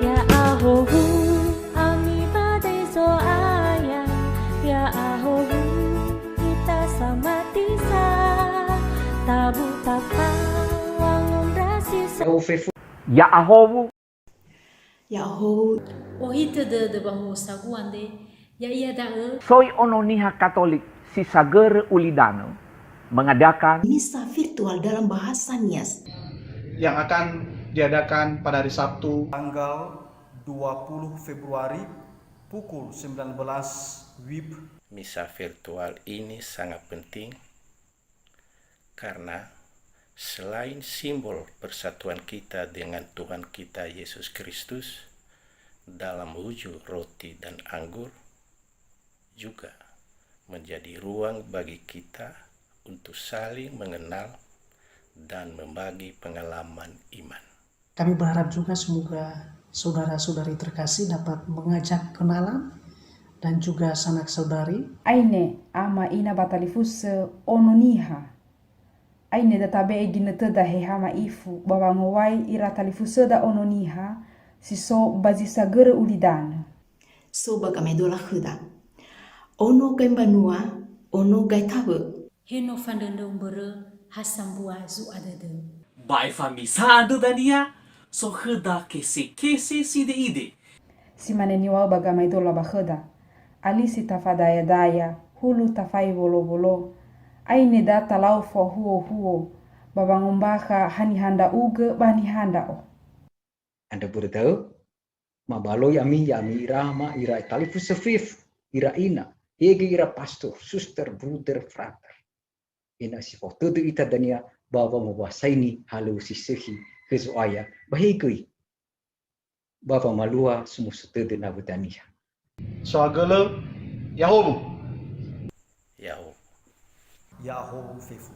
Ya ahohu ami badai so ayah. Ya ahohu kita sama tisa. Tabu tapang wangun rasi. Ya ahowu. Yahoo, Ohita de bahu saguande ya ia da Soy ononiha Katolik si Sagere Ulidano mengadakan misa virtual dalam bahasa Nias yang akan diadakan pada hari Sabtu tanggal 20 Februari pukul 19 WIB. Misa virtual ini sangat penting karena selain simbol persatuan kita dengan Tuhan kita Yesus Kristus dalam wujud roti dan anggur, juga menjadi ruang bagi kita untuk saling mengenal dan membagi pengalaman iman. Kami berharap juga semoga saudara-saudari terkasih dapat mengajak kenalan dan juga sanak saudari. Aine ama ina batalifus ononiha. Aine da tabe egina teda hehama ifu bawangowai ira talifus da ononiha siso bazisa gere ulidana. so bagamedola huda. Ono gai banua, ono gai tabe. heno fandendo umbere hasambua zu adede. Bai famisa adu dania so heda kese side ide. Si maneniwal bagamaidola baheda. Alisi tafadaya daya, hulu tafai volo. Aine da talau fo huo. Babangombaha hani handa uge bani handa o. Anda bertahu? Mabalo yami ira ma ira talifus sefif ira ina. Ege ira pastor, suster, bruder, frater. Ina si foto tu ita dania baba mawasaini halu si sehi kezuaya bahigui. Baba malua sumusutu de nabudania. Soagele Yahoo. Yahoo. Yahoo Fefu.